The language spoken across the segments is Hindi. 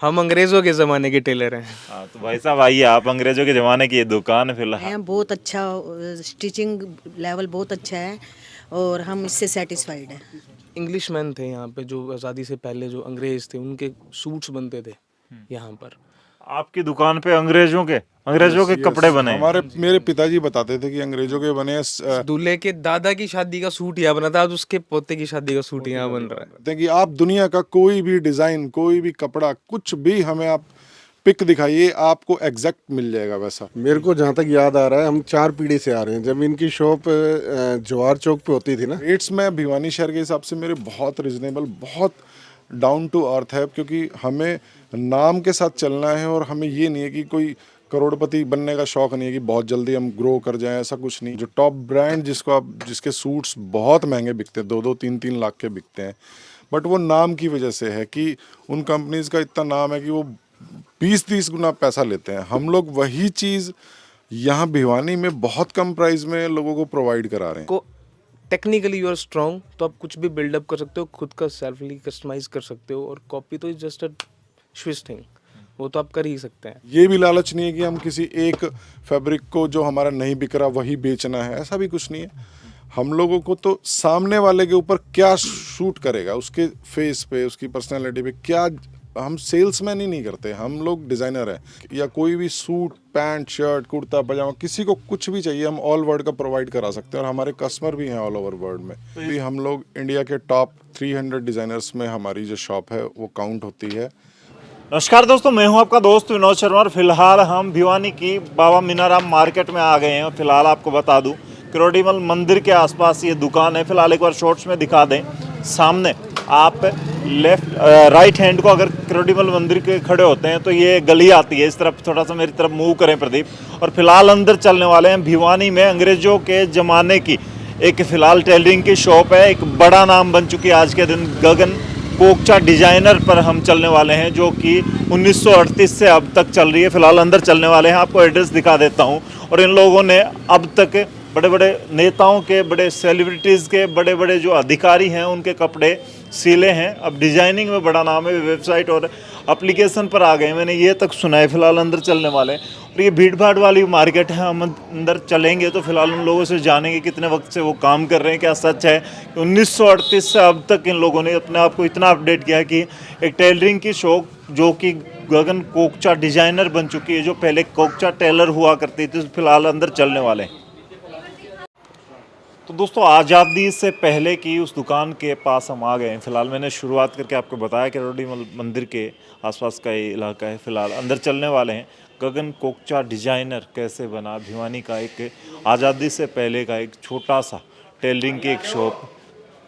हम अंग्रेजों के ज़माने के टेलर हैं। हाँ तो भाई साहब आइए, आप अंग्रेजों के ज़माने की ये दुकान है फिलहाल। हैं बहुत अच्छा, स्टिचिंग लेवल बहुत अच्छा है और हम इससे सेटिस्फाइड हैं। इंग्लिश मैन थे यहाँ पे, जो आज़ादी से पहले जो अंग्रेज़ थे उनके सूट्स बनते थे यहाँ पर। आपकी दुकान पे अंग्रेजों के कपड़े बने हैं। हमारे मेरे पिताजी बताते थे कि अंग्रेजों के बने दूल्हे के दादा की शादी का सूट यहाँ बना था, आज उसके पोते की शादी का सूट यहाँ बन रहा है। हैं कि आप दुनिया का कोई भी डिजाइन, कोई भी कपड़ा, कुछ भी हमें आप पिक दिखाइए, आपको एग्जैक्ट मिल जाएगा वैसा। मेरे को जहाँ तक याद आ रहा है, हम 4 पीढ़ी से आ रहे हैं। जब इनकी शॉप जवाहर चौक पे होती थी ना। रेट्स में भिवानी शहर के हिसाब से मेरे बहुत रिजनेबल, बहुत डाउन टू अर्थ है, क्योंकि हमें नाम के साथ चलना है और हमें ये नहीं है कि कोई करोड़पति बनने का शौक नहीं है कि बहुत जल्दी हम ग्रो कर जाएं, ऐसा कुछ नहीं। जो टॉप ब्रांड जिसके सूट्स बहुत महंगे बिकते हैं, 2-3 लाख के बिकते हैं, बट वो नाम की वजह से है कि उन कंपनीज का इतना नाम है कि वो 20-30 गुना पैसा लेते हैं। हम लोग वही चीज़ यहाँ भिवानी में बहुत कम प्राइस में लोगों को प्रोवाइड करा रहे हैं। को टेक्निकली यू आर स्ट्रॉन्ग तो आप कुछ भी बिल्डअप कर सकते हो, खुद का सेल्फली कस्टमाइज कर सकते हो, और कॉपी तो is just a switch thing, वो तो आप कर ही सकते हैं। ये भी लालच नहीं है कि हम किसी एक फैब्रिक को जो हमारा नहीं बिक रहा वही बेचना है, ऐसा भी कुछ नहीं है। हम लोगों को तो सामने वाले के ऊपर क्या शूट करेगा, उसके फेस पे, उसकी पर्सनालिटी पे क्या, हम सेल्समैन ही नहीं करते, हम लोग डिज़ाइनर हैं। या कोई भी सूट, पैंट, शर्ट, कुर्ता, पजामा, किसी को कुछ भी चाहिए हम ऑल वर्ल्ड का प्रोवाइड करा सकते हैं, और हमारे कस्टमर भी हैं ऑल ओवर वर्ल्ड में। भी हम लोग इंडिया के टॉप 300 डिज़ाइनर्स में हमारी जो शॉप है वो काउंट होती है। नमस्कार दोस्तों, मैं हूं आपका दोस्त विनोद शर्मा और फिलहाल हम भिवानी की बाबा मीनाराम मार्केट में आ गए हैं। फिलहाल आपको बता दूं किरोड़ीमल मंदिर के आसपास ये दुकान है। फिलहाल एक बार शॉर्ट्स में दिखा दें, सामने आप राइट हैंड को अगर किरोड़ीमल मंदिर के खड़े होते हैं तो ये गली आती है। इस तरफ थोड़ा सा मेरी तरफ मूव करें प्रदीप। और फिलहाल अंदर चलने वाले हैं भिवानी में अंग्रेजों के ज़माने की एक फ़िलहाल टेलरिंग की शॉप है। एक बड़ा नाम बन चुकी है आज के दिन, गगन कोकचा डिजाइनर पर हम चलने वाले हैं, जो कि 1938 से अब तक चल रही है। फिलहाल अंदर चलने वाले हैं, आपको एड्रेस दिखा देता हूं। और इन लोगों ने अब तक बड़े बड़े नेताओं के, बड़े सेलिब्रिटीज़ के, बड़े बड़े जो अधिकारी हैं उनके कपड़े सिले हैं। अब डिजाइनिंग में बड़ा नाम है, वेबसाइट और एप्लीकेशन पर आ गए, मैंने ये तक सुना है। फिलहाल अंदर चलने वाले हैं और ये भीड़ भाड़ वाली मार्केट है। हम अंदर चलेंगे तो फिलहाल उन लोगों से जानेंगे कितने वक्त से वो काम कर रहे हैं। क्या सच है कि 1938 से अब तक इन लोगों ने अपने आप को इतना अपडेट किया कि एक टेलरिंग की शॉप जो कि गगन कोकचा डिजाइनर बन चुकी है, जो पहले कोकचा टेलर हुआ करती थी। फिलहाल अंदर चलने वाले हैं। तो दोस्तों, आज़ादी से पहले की उस दुकान के पास हम आ गए हैं। फिलहाल मैंने शुरुआत करके आपको बताया कि किरोड़ीमल मंदिर के आसपास का ये इलाका है। फिलहाल अंदर चलने वाले हैं। गगन कोकचा डिजाइनर कैसे बना, भिवानी का एक आज़ादी से पहले का एक छोटा सा टेलरिंग की एक शॉप,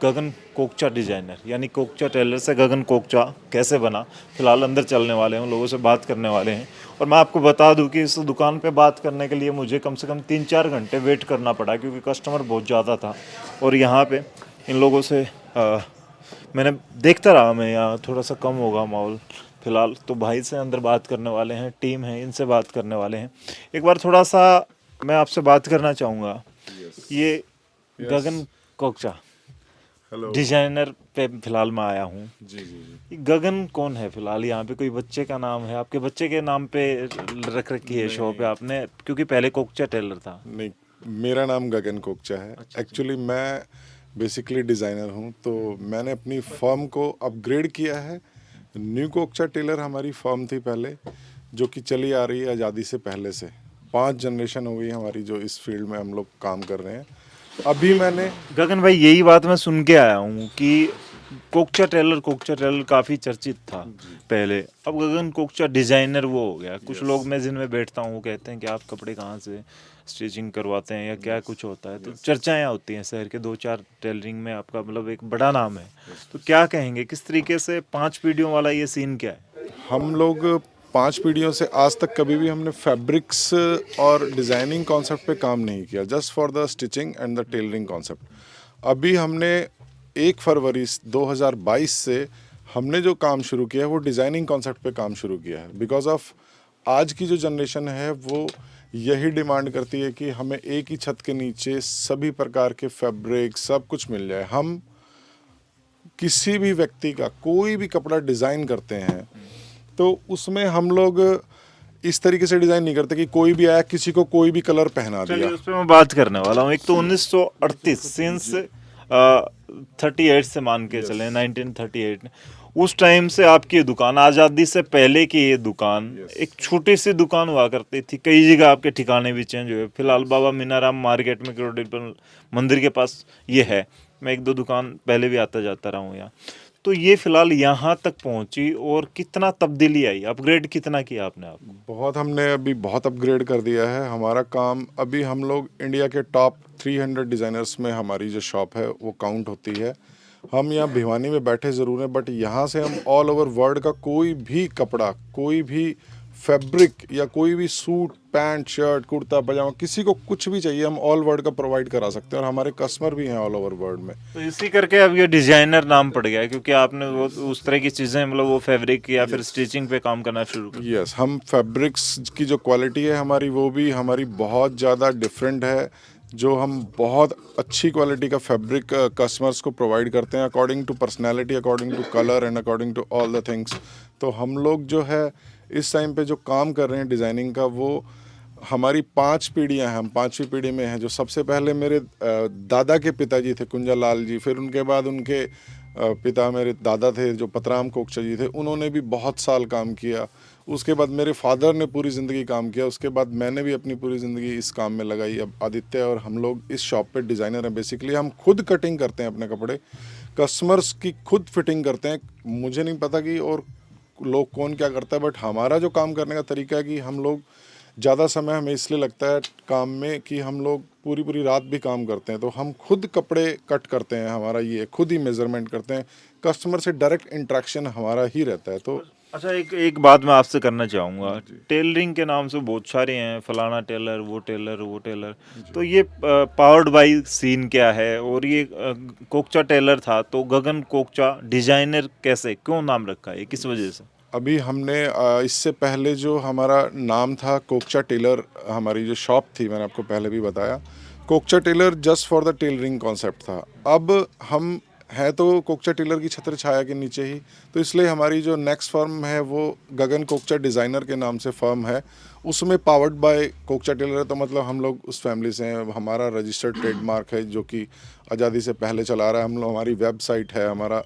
गगन कोकचा डिजाइनर यानी कोकचा टेलर से गगन कोकचा कैसे बना। फिलहाल अंदर चलने वाले हैं, उन लोगों से बात करने वाले हैं। और मैं आपको बता दूं कि इस दुकान पे बात करने के लिए मुझे कम से कम 3-4 घंटे वेट करना पड़ा, क्योंकि कस्टमर बहुत ज़्यादा था। और यहाँ पे इन लोगों से मैंने देखता रहा, मैं यहाँ थोड़ा सा कम होगा माहौल फिलहाल। तो भाई से अंदर बात करने वाले हैं, टीम है, इनसे बात करने वाले हैं। एक बार थोड़ा सा मैं आपसे बात करना चाहूँगा। ये गगन कोकचा डिजाइनर पे फिलहाल मैं आया हूँ। जी। गगन कौन है फिलहाल? यहाँ पे कोई बच्चे का नाम है? आपके बच्चे के नाम पे रख रखी है शॉप है आपने? क्योंकि पहले कोकचा टेलर था। नहीं, मेरा नाम गगन कोकचा है। एक्चुअली मैं बेसिकली डिज़ाइनर हूँ, तो मैंने अपनी फर्म को अपग्रेड किया है। न्यू कोकचा टेलर हमारी फर्म थी पहले, जो कि चली आ रही है आज़ादी से पहले से। 5 जनरेशन हो गई हमारी जो इस फील्ड में हम लोग काम कर रहे हैं। अभी मैंने गगन भाई, यही बात मैं सुन के आया हूँ कि कोकचा टेलर काफ़ी चर्चित था पहले, अब गगन कोकचा डिजाइनर वो हो गया। कुछ लोग मैं जिनमें बैठता हूँ वो कहते हैं कि आप कपड़े कहाँ से स्टिचिंग करवाते हैं या क्या कुछ होता है। तो चर्चाएं होती हैं शहर के 2-4 टेलरिंग में, आपका मतलब एक बड़ा नाम है। तो क्या कहेंगे, किस तरीके से 5 पीढ़ियों वाला ये सीन क्या है? हम लोग 5 पीढ़ियों से आज तक कभी भी हमने फैब्रिक्स और डिज़ाइनिंग कॉन्सेप्ट पे काम नहीं किया, just for the stitching and the tailoring concept. अभी हमने 1 फरवरी 2022 से हमने जो काम शुरू किया है वो डिज़ाइनिंग कॉन्सेप्ट पे काम शुरू किया है। बिकॉज ऑफ आज की जो जनरेशन है वो यही डिमांड करती है कि हमें एक ही छत के नीचे सभी प्रकार के फैब्रिक सब कुछ मिल जाए। हम किसी भी व्यक्ति का कोई भी कपड़ा डिज़ाइन करते हैं तो उसमें हम लोग इस तरीके से डिज़ाइन नहीं करते कि कोई भी आया किसी को कोई भी कलर पहना दिया। चलिए उस पर मैं बात करने वाला हूँ। एक तो 1938 सिंस 38 से मान के चले 1938 उस टाइम से आपकी ये दुकान, आज़ादी से पहले की ये दुकान एक छोटी सी दुकान हुआ करती थी, कई जगह आपके ठिकाने भी चेंज हुए। फिलहाल बाबा मीनाराम मार्केट में करोड़ीमल मंदिर के पास ये है, मैं एक दो दुकान पहले भी आता जाता रहा हूँ यहाँ। तो ये फिलहाल यहाँ तक पहुँची और कितना तब्दीली आई, अपग्रेड कितना किया आपने आपको? बहुत हमने अभी बहुत अपग्रेड कर दिया है हमारा काम। अभी हम लोग इंडिया के टॉप 300 डिज़ाइनर्स में हमारी जो शॉप है वो काउंट होती है। हम यहाँ भिवानी में बैठे ज़रूर हैं, बट यहाँ से हम ऑल ओवर वर्ल्ड का कोई भी कपड़ा, कोई भी फैब्रिक या कोई भी सूट, पैंट, शर्ट, कुर्ता, पजामा, किसी को कुछ भी चाहिए हम ऑल वर्ल्ड का प्रोवाइड करा सकते हैं, और हमारे कस्टमर भी हैं ऑल ओवर वर्ल्ड में। तो इसी करके अब ये डिजाइनर नाम पड़ गया है, क्योंकि आपने वो उस तरह की चीज़ें, मतलब वो फैब्रिक या फिर स्टिचिंग पे काम करना शुरू कर। यस, हम फैब्रिक्स की जो क्वालिटी है हमारी, वो भी हमारी बहुत ज़्यादा डिफरेंट है। जो हम बहुत अच्छी क्वालिटी का फैब्रिक कस्टमर्स को प्रोवाइड करते हैं according to personality, according to colour and according to all the things. तो हम लोग जो है इस टाइम पे जो काम कर रहे हैं डिज़ाइनिंग का, वो हमारी 5 पीढ़ियाँ हैं, हम 5वीं पीढ़ी में हैं। जो सबसे पहले मेरे दादा के पिताजी थे कुंजा लाल जी, फिर उनके बाद उनके पिता मेरे दादा थे जो पतराम कोकचा जी थे, उन्होंने भी बहुत साल काम किया। उसके बाद मेरे फादर ने पूरी ज़िंदगी काम किया, उसके बाद मैंने भी अपनी पूरी ज़िंदगी इस काम में लगाई। अब आदित्य और हम लोग इस शॉप पे डिज़ाइनर हैं। बेसिकली हम खुद कटिंग करते हैं अपने कपड़े, कस्टमर्स की खुद फिटिंग करते हैं। मुझे नहीं पता कि और लोग कौन क्या करता है, बट हमारा जो काम करने का तरीका है कि हम लोग ज़्यादा समय हमें इसलिए लगता है काम में कि हम लोग पूरी पूरी रात भी काम करते हैं। तो हम खुद कपड़े कट करते हैं, हमारा ये खुद ही मेज़रमेंट करते हैं, कस्टमर से डायरेक्ट इंटरेक्शन हमारा ही रहता है। तो अच्छा, एक बात मैं आपसे करना चाहूँगा। टेलरिंग के नाम से बहुत सारे हैं, फलाना टेलर, वो टेलर, वो टेलर। तो ये पावर्ड बाई सीन क्या है? और ये कोकचा टेलर था तो गगन कोकचा डिजाइनर कैसे, क्यों नाम रखा है, किस वजह से? अभी हमने इससे पहले जो हमारा नाम था कोकचा टेलर, हमारी जो शॉप थी, मैंने आपको पहले भी बताया, Kokcha tailor just for the tailoring concept था। अब हम है तो कोकचा टेलर की छत्र छाया के नीचे ही, तो इसलिए हमारी जो नेक्स्ट फर्म है वो गगन कोकचा डिज़ाइनर के नाम से फर्म है। उसमें पावर्ड बाय कोकचा टेलर है, तो मतलब हम लोग उस फैमिली से हैं। हमारा रजिस्टर्ड ट्रेडमार्क है जो कि आज़ादी से पहले चला रहा है। हम लोग, हमारी वेबसाइट है, हमारा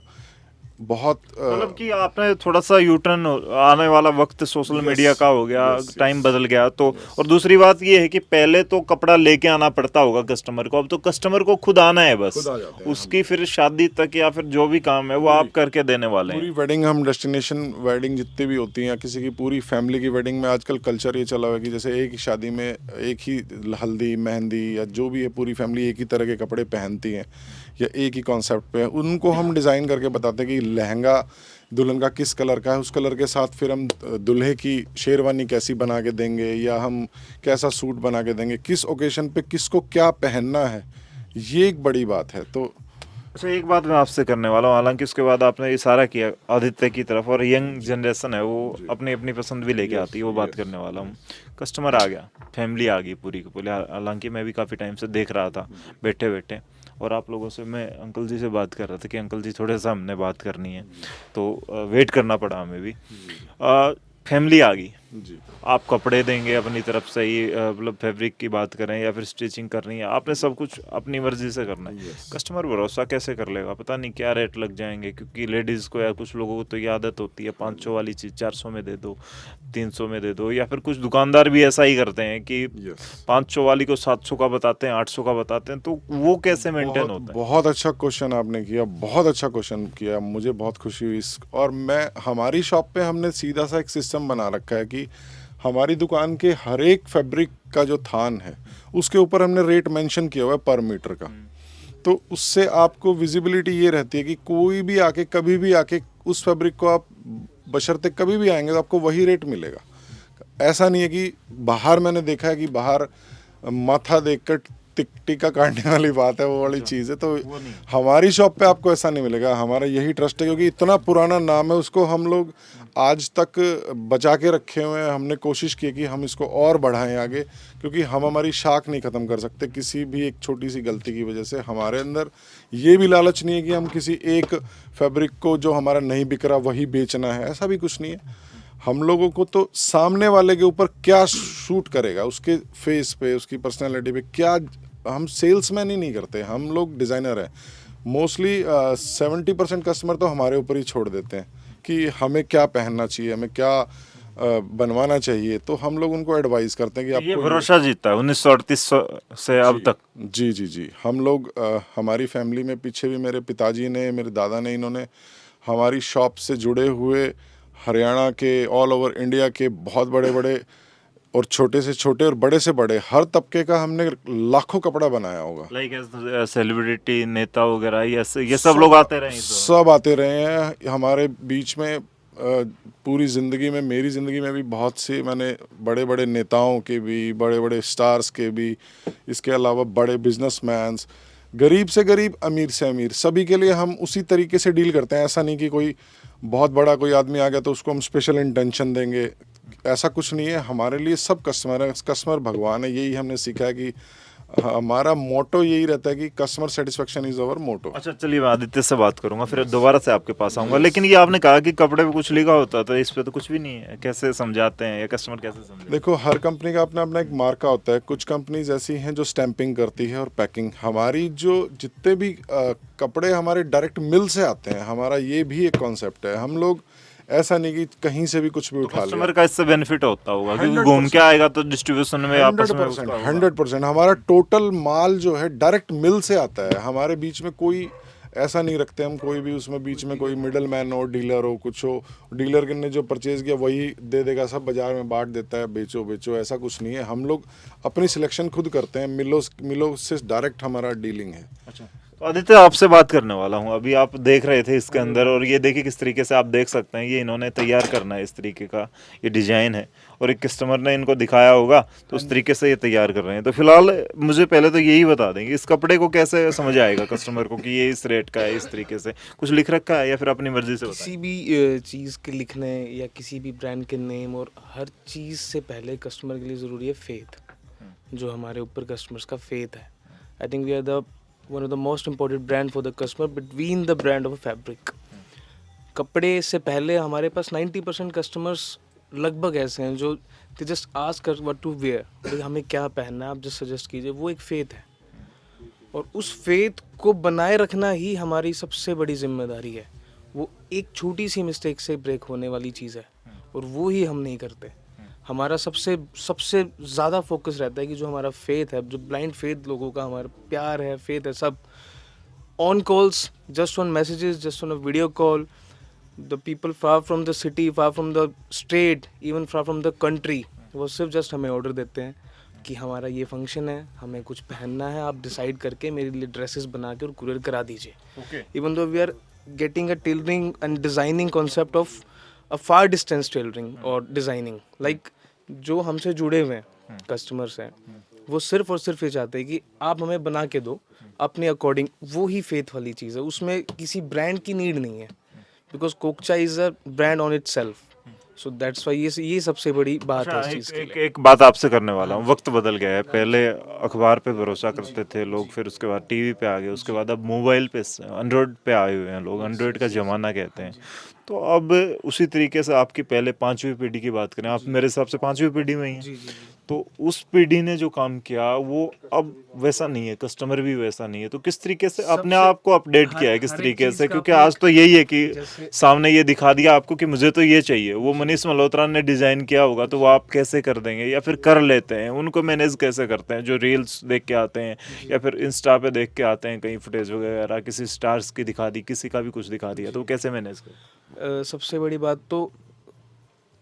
बहुत मतलब कि आपने थोड़ा सा यूटर्न, आने वाला वक्त सोशल मीडिया का हो गया, टाइम बदल गया तो। और दूसरी बात ये है कि पहले तो कपड़ा लेके आना पड़ता होगा कस्टमर को, अब तो कस्टमर को खुद आना है बस, उसकी फिर शादी तक या फिर जो भी काम है वो आप करके देने वाले हैं। पूरी वेडिंग, हम डेस्टिनेशन वेडिंग जितनी भी होती हैं, किसी की पूरी फैमिली की वेडिंग में आजकल कल्चर ये चला हुआ है कि जैसे एक ही शादी में एक ही हल्दी, मेहंदी या जो भी है, पूरी फैमिली एक ही तरह के कपड़े पहनती हैं या एक ही कॉन्सेप्ट पे है। उनको हम डिज़ाइन करके बताते हैं कि लहंगा दुल्हन का किस कलर का है, उस कलर के साथ फिर हम दुल्हे की शेरवानी कैसी बना के देंगे या हम कैसा सूट बना के देंगे, किस ओकेशन पे किसको क्या पहनना है, ये एक बड़ी बात है। तो अच्छा, एक बात मैं आपसे करने वाला हूँ, हालांकि उसके बाद आपने इशारा किया आदित्य की तरफ, और यंग जनरेशन है वो अपनी अपनी पसंद भी लेके आती है, वो बात करने वाला हूँ। कस्टमर आ गया, फैमिली आ गई पूरी की पूरी, हालांकि मैं भी काफ़ी टाइम से देख रहा था बैठे बैठे, और आप लोगों से मैं अंकल जी से बात कर रहा था कि अंकल जी थोड़ा सा हमने बात करनी है, तो वेट करना पड़ा हमें भी। फैमिली आ गई जी, आप कपड़े देंगे अपनी तरफ से ही, मतलब फैब्रिक की बात करें या फिर स्टिचिंग करनी है, आपने सब कुछ अपनी मर्जी से करना है। कस्टमर भरोसा कैसे कर लेगा, पता नहीं क्या रेट लग जाएंगे, क्योंकि लेडीज़ को या कुछ लोगों को तो ये आदत होती है 500 वाली चीज़ 400 में दे दो, 300 में दे दो, या फिर कुछ दुकानदार भी ऐसा ही करते हैं कि 500 वाली को 700 का बताते हैं, 800 का बताते हैं, तो वो कैसे मेंटेन होता है? बहुत अच्छा क्वेश्चन आपने किया, बहुत अच्छा क्वेश्चन किया, मुझे बहुत खुशी हुई इस। और मैं, हमारी शॉप पे हमने सीधा सा एक सिस्टम बना रखा है कि हमारी दुकान के हर एक फैब्रिक का जो थान है उसके ऊपर हमने रेट मेंशन किया हुआ है पर मीटर का। तो उससे आपको विजिबिलिटी ये रहती है कि कोई भी आके कभी भी आके उस फैब्रिक को आप बशर्ते कभी भी आएंगे तो आपको वही रेट मिलेगा। ऐसा नहीं है कि बाहर, मैंने देखा है कि बाहर माथा देखकर टीका काटने वाली बात है, वो वाली चीज़ है। तो हमारी शॉप पे आपको ऐसा नहीं मिलेगा। हमारा यही ट्रस्ट है, क्योंकि इतना पुराना नाम है, उसको हम लोग आज तक बचा के रखे हुए हैं। हमने कोशिश की कि हम इसको और बढ़ाएं आगे, क्योंकि हम हमारी शाख नहीं ख़त्म कर सकते किसी भी एक छोटी सी गलती की वजह से। हमारे अंदर ये भी लालच नहीं है कि हम किसी एक फैब्रिक को जो हमारा नहीं बिक रहा वही बेचना है, ऐसा भी कुछ नहीं है। हम लोगों को तो सामने वाले के ऊपर क्या शूट करेगा, उसके फेस पे, उसकी पर्सनैलिटी पे क्या, हम सेल्समैन ही नहीं करते, हम लोग डिज़ाइनर हैं। मोस्टली 70% कस्टमर तो हमारे ऊपर ही छोड़ देते हैं कि हमें क्या पहनना चाहिए, हमें क्या बनवाना चाहिए, तो हम लोग उनको एडवाइस करते हैं कि ये आपको भरोसा जीता है 1938 से अब तक। जी जी जी, हम लोग हमारी फैमिली में पीछे भी मेरे पिताजी ने, मेरे दादा ने, इन्होंने हमारी शॉप से जुड़े हुए हरियाणा के, ऑल ओवर इंडिया के बहुत बड़े बड़े और छोटे से छोटे और बड़े से बड़े हर तबके का हमने लाखों कपड़ा बनाया होगा। लाइक सेलिब्रिटी, नेता वगैरह, ये सब लोग आते रहे तो। सब आते रहे हैं हमारे बीच में। पूरी ज़िंदगी में, मेरी ज़िंदगी में भी बहुत सी, मैंने बड़े बड़े नेताओं के भी, बड़े बड़े स्टार्स के भी, इसके अलावा बड़े बिजनेसमैन्स, गरीब से गरीब, अमीर से अमीर, सभी के लिए हम उसी तरीके से डील करते हैं। ऐसा नहीं कि कोई बहुत बड़ा कोई आदमी आ गया तो उसको हम स्पेशल इंटेंशन देंगे, ऐसा कुछ नहीं है। हमारे लिए सब कस्टमर है, कस्टमर भगवान है। यही हमने सीखा है कि हमारा मोटो यही रहता है कि कस्टमर सेटिस्फेक्शन इज़ अवर मोटो। अच्छा चलिए, मैं आदित्य से बात करूंगा, फिर दोबारा से आपके पास आऊंगा। लेकिन ये आपने कहा कि कपड़े पे कुछ लिखा होता है, तो इस पे तो कुछ भी नहीं है, कैसे समझाते हैं या कस्टमर कैसे समझे? देखो, हर कंपनी का अपना अपना एक मार्का होता है। कुछ कंपनीज ऐसी हैं जो स्टैंपिंग करती है और पैकिंग। हमारी जो जितने भी कपड़े हमारे डायरेक्ट मिल से आते हैं, हमारा ये भी एक कॉन्सेप्ट है। हम लोग ऐसा नहीं कि कहीं से भी कुछ भी उठा लिया। कस्टमर का इससे बेनिफिट होता होगा क्योंकि घूम के आएगा तो डिस्ट्रीब्यूशन में आपस में उसका होगा। 100% हमारा टोटल माल जो है डायरेक्ट मिल से आता है। हमारे बीच में कोई ऐसा नहीं रखते हम, कोई भी उसमें बीच में कोई मिडल मैन हो, डीलर हो, कुछ हो। डीलर ने जो परचेज किया वही दे देगा, सब बाजार में बांट देता है, बेचो बेचो, ऐसा कुछ नहीं है। हम लोग अपनी सिलेक्शन खुद करते हैं, मिलों से डायरेक्ट हमारा डीलिंग है। अच्छा, तो आदित्य आपसे बात करने वाला हूँ। अभी आप देख रहे थे इसके अंदर, और ये देखिए किस तरीके से आप देख सकते हैं, ये इन्होंने तैयार करना है, इस तरीके का ये डिजाइन है, और एक कस्टमर ने इनको दिखाया होगा तो उस तरीके से ये तैयार कर रहे हैं। तो फिलहाल मुझे पहले तो यही बता देंगे, इस कपड़े को कैसे समझ आएगा कस्टमर को कि ये इस रेट का है, इस तरीके से कुछ लिख रखा है या फिर अपनी मर्जी से बताएं? किसी भी चीज़ के लिखने या किसी भी ब्रांड के नेम और हर चीज़ से पहले कस्टमर के लिए ज़रूरी है फेथ, जो हमारे ऊपर कस्टमर्स का फेथ है। I think we are the one of the most important brand for the customer between the brand of fabric. कपड़े से पहले हमारे पास 90% कस्टमर्स लगभग ऐसे हैं जो they just ask us what to wear, हमें क्या पहनना है, आप जस्ट सजेस्ट कीजिए। वो एक फेथ है, और उस फेथ को बनाए रखना ही हमारी सबसे बड़ी जिम्मेदारी है। वो एक छोटी सी मिस्टेक से ब्रेक होने वाली चीज़ है, और वो ही हम नहीं करते। हमारा सबसे ज़्यादा फोकस रहता है कि जो हमारा फेथ है, जो ब्लाइंड फेथ लोगों का हमारा प्यार है, फेथ है, सब on calls, just on messages, just on a video call, the people far from the city, far from the state, even far from the country, वो सिर्फ जस्ट हमें ऑर्डर देते हैं कि हमारा ये फंक्शन है, हमें कुछ पहनना है, आप डिसाइड करके मेरे लिए ड्रेसेस बना के और कुरियर करा दीजिए। Even though we are getting a tailoring and designing concept of a far distance tailoring और डिज़ाइनिंग, लाइक जो हमसे जुड़े हुए हैं कस्टमर्स हैं, वो सिर्फ और सिर्फ ये चाहते हैं कि आप हमें बना के दो अपने अकॉर्डिंग। वो ही फेथ वाली चीज़ है, उसमें किसी ब्रांड की नीड नहीं है, because Kokcha is a brand on itself. So that's why ये सबसे बड़ी बात है इस चीज़ के लिए। एक बात आपसे करने वाला हूँ। वक्त बदल गया है, पहले अखबार पे भरोसा करते थे लोग, फिर उसके बाद टीवी पे आ गए, उसके बाद अब मोबाइल पे, एंड्रॉयड पे आए हुए हैं लोग, एंड्रॉयड का ज़माना कहते हैं। तो अब उसी तरीके से आपकी पहले 5वीं पीढ़ी की बात करें, आप मेरे हिसाब से 5वीं पीढ़ी में ही हैं, तो उस पीढ़ी ने जो काम किया वो अब वैसा नहीं है, कस्टमर भी वैसा नहीं है। तो किस तरीके से अपने आप को अपडेट किया है, किस तरीके से? क्योंकि आज तो यही है कि सामने ये दिखा दिया आपको कि मुझे तो ये चाहिए, वो मनीष मल्होत्रा ने डिजाइन किया होगा तो वो आप कैसे कर देंगे, या फिर कर लेते हैं, उनको मैनेज कैसे करते हैं? जो रील्स देख के आते हैं या फिर इंस्टा पे देख के आते हैं, कहीं फुटेज वगैरह किसी स्टार्स की दिखा दी, किसी का भी कुछ दिखा दिया, तो वो कैसे मैनेज करें? सबसे बड़ी बात तो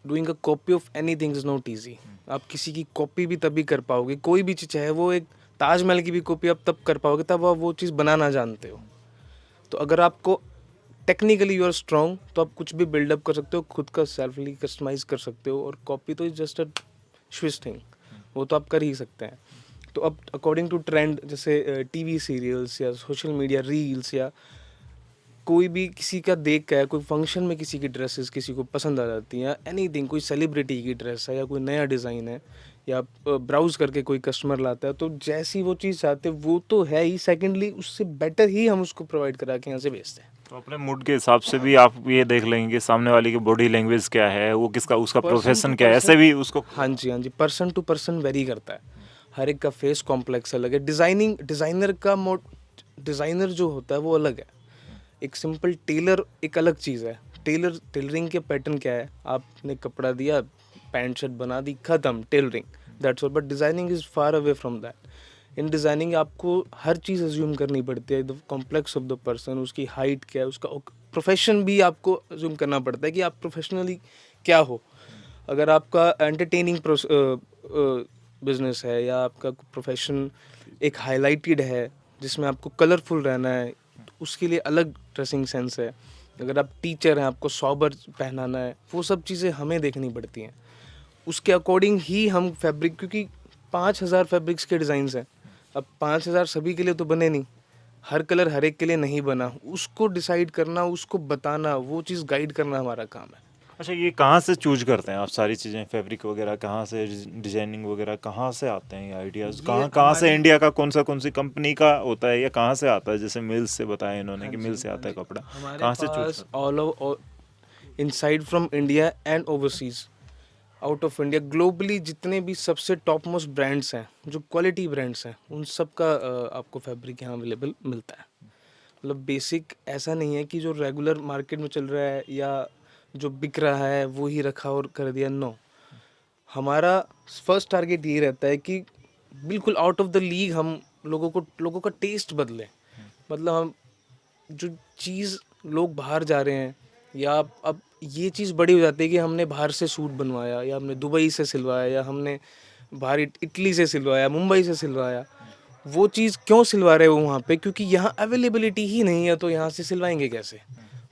doing a copy of anything is not easy. आप किसी की कॉपी भी तभी कर पाओगे, कोई भी चीज़, चाहे वो एक ताजमहल की भी कॉपी आप तब कर पाओगे तब आप वो चीज़ बनाना जानते हो। तो अगर आपको टेक्निकली यू आर स्ट्रॉन्ग तो आप कुछ भी बिल्डअप कर सकते हो, खुद का सेल्फली कस्टमाइज कर सकते हो, और कॉपी तो is just a switch thing, वो तो आप कर ही सकते हैं। तो अब अकॉर्डिंग टू ट्रेंड, जैसे टीवी सीरियल्स या सोशल मीडिया रील्स, या कोई भी किसी का देख के, कोई फंक्शन में किसी की ड्रेसेस किसी को पसंद आ जाती हैं, एनीथिंग, कोई सेलिब्रिटी की ड्रेस है या कोई नया डिज़ाइन है, या ब्राउज़ करके कोई कस्टमर लाता है, तो जैसी वो चीज़ चाहते हैं वो तो है ही, सेकेंडली उससे बेटर ही हम उसको प्रोवाइड करा के यहाँ से भेजते हैं। तो अपने मूड के हिसाब से भी आप ये देख लेंगे कि सामने वाले की बॉडी लैंग्वेज क्या है, वो किसका उसका प्रोफेशन क्या है, ऐसे भी उसको। हाँ जी, हाँ जी, पर्सन टू पर्सन वेरी करता है। हर एक का फेस कॉम्प्लेक्स अलग है। डिज़ाइनर जो होता है वो अलग है। एक सिंपल टेलर एक अलग चीज़ है। टेलरिंग के पैटर्न क्या है, आपने कपड़ा दिया, पैंट शर्ट बना दी, ख़त्म, tailoring, that's all. But designing is far away from that. In designing आपको हर चीज़ अज्यूम करनी पड़ती है, the complex of the person, उसकी हाइट क्या है, उसका प्रोफेशन भी आपको अज्यूम करना पड़ता है कि आप प्रोफेशनली क्या हो। अगर आपका एंटरटेनिंग बिजनेस है या आपका प्रोफेशन एक हाईलाइटेड है जिसमें आपको कलरफुल रहना है, तो उसके लिए अलग ड्रेसिंग सेंस है। अगर आप टीचर हैं, आपको सॉबर पहनाना है, वो सब चीज़ें हमें देखनी पड़ती हैं। उसके अकॉर्डिंग ही हम फैब्रिक, क्योंकि 5,000 फैब्रिक्स के डिज़ाइंस हैं। अब 5,000 सभी के लिए तो बने नहीं, हर कलर हर एक के लिए नहीं बना। उसको डिसाइड करना, उसको बताना, वो चीज़ गाइड करना हमारा काम है। अच्छा, ये कहाँ से चूज करते हैं आप सारी चीज़ें, फैब्रिक वगैरह कहाँ से, डिजाइनिंग वगैरह कहाँ से आते हैं ये आइडियाज़, कहाँ से, इंडिया का कौन सी कंपनी का होता है या कहाँ से आता है? जैसे मिल से बताया इन्होंने कि मिल से आता है कपड़ा, कहाँ से choose? Inside from India and overseas, out of India, globally जितने भी सबसे टॉप मोस्ट ब्रांड्स हैं, जो क्वालिटी ब्रांड्स हैं, उन सब का आपको फैब्रिक यहाँ अवेलेबल मिलता है। मतलब बेसिक ऐसा नहीं है कि जो रेगुलर मार्केट में चल रहा है या जो बिक रहा है वो ही रखा और कर दिया। नो, हमारा फर्स्ट टारगेट ये रहता है कि बिल्कुल आउट ऑफ द लीग हम लोगों का टेस्ट बदले। मतलब हम जो चीज़, लोग बाहर जा रहे हैं या अब ये चीज़ बड़ी हो जाती है कि हमने बाहर से सूट बनवाया या हमने दुबई से सिलवाया या हमने बाहर इटली से सिलवाया, मुंबई से सिलवाया। वो चीज़ क्यों सिलवा रहे हो वहाँ पे? क्योंकि यहाँ अवेलेबिलिटी ही नहीं है, तो यहाँ से सिलवाएंगे कैसे?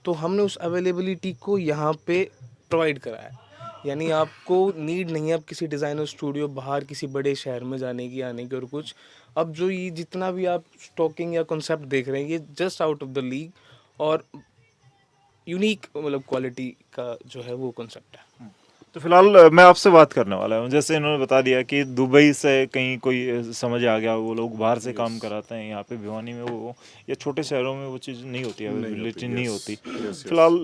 तो हमने उस अवेलेबिलिटी को यहाँ पे प्रोवाइड करा है। यानी आपको नीड नहीं है अब किसी डिज़ाइनर स्टूडियो बाहर किसी बड़े शहर में जाने की, आने की और कुछ। अब जो ये जितना भी आप स्टॉकिंग या कॉन्सेप्ट देख रहे हैं, ये just out of the league और यूनिक, मतलब क्वालिटी का जो है वो कॉन्सेप्ट है। तो फिलहाल मैं आपसे बात करने वाला हूँ। जैसे इन्होंने बता दिया कि दुबई से कहीं कोई समझ आ गया, वो लोग बाहर से काम कराते हैं, यहाँ पे भिवानी में वो या छोटे शहरों में वो चीज़ नहीं होती, अवेलेबिलिटी नहीं होती। फिलहाल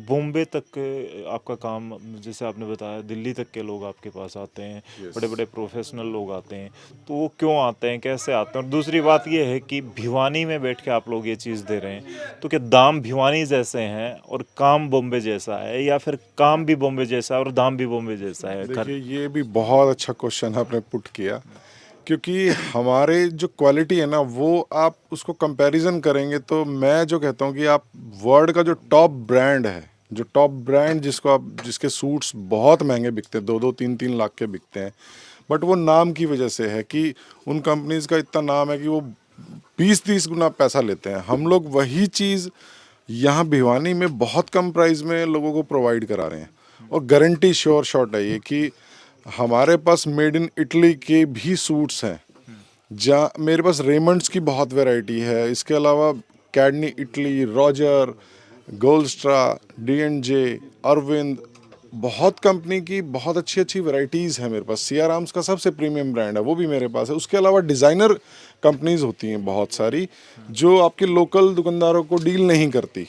बॉम्बे तक आपका काम, जैसे आपने बताया दिल्ली तक के लोग आपके पास आते हैं, बड़े बड़े प्रोफेशनल लोग आते हैं, तो वो क्यों आते हैं, कैसे आते हैं? और दूसरी बात ये है कि भिवानी में बैठ के आप लोग ये चीज़ दे रहे हैं, तो क्या दाम भिवानी जैसे हैं और काम बॉम्बे जैसा है, या फिर काम भी बॉम्बे जैसा है और दाम भी बॉम्बे जैसा है? देखिए, ये भी बहुत अच्छा क्वेश्चन आपने पुट किया, क्योंकि हमारे जो क्वालिटी है ना, वो आप उसको कंपैरिजन करेंगे तो मैं जो कहता हूँ कि आप वर्ल्ड का जो टॉप ब्रांड है, जो टॉप ब्रांड जिसके सूट्स बहुत महंगे बिकते हैं, 2-3 लाख के बिकते हैं, बट वो नाम की वजह से है कि उन कंपनीज का इतना नाम है कि वो 20-30 गुना पैसा लेते हैं। हम लोग वही चीज़ यहाँ भिवानी में बहुत कम प्राइस में लोगों को प्रोवाइड करा रहे हैं, और गारंटी श्योर शॉट है ये कि हमारे पास मेड इन इटली के भी सूट्स हैं। जहाँ मेरे पास रेमंड्स की बहुत वैरायटी है, इसके अलावा कैडनी इटली, रॉजर, गोल्डस्ट्रा, D&J, अरविंद, बहुत कंपनी की बहुत अच्छी अच्छी वैरायटीज़ हैं मेरे पास। सियाराम्स का सबसे प्रीमियम ब्रांड है, वो भी मेरे पास है। उसके अलावा डिज़ाइनर कंपनीज होती हैं बहुत सारी, जो आपके लोकल दुकानदारों को डील नहीं करती।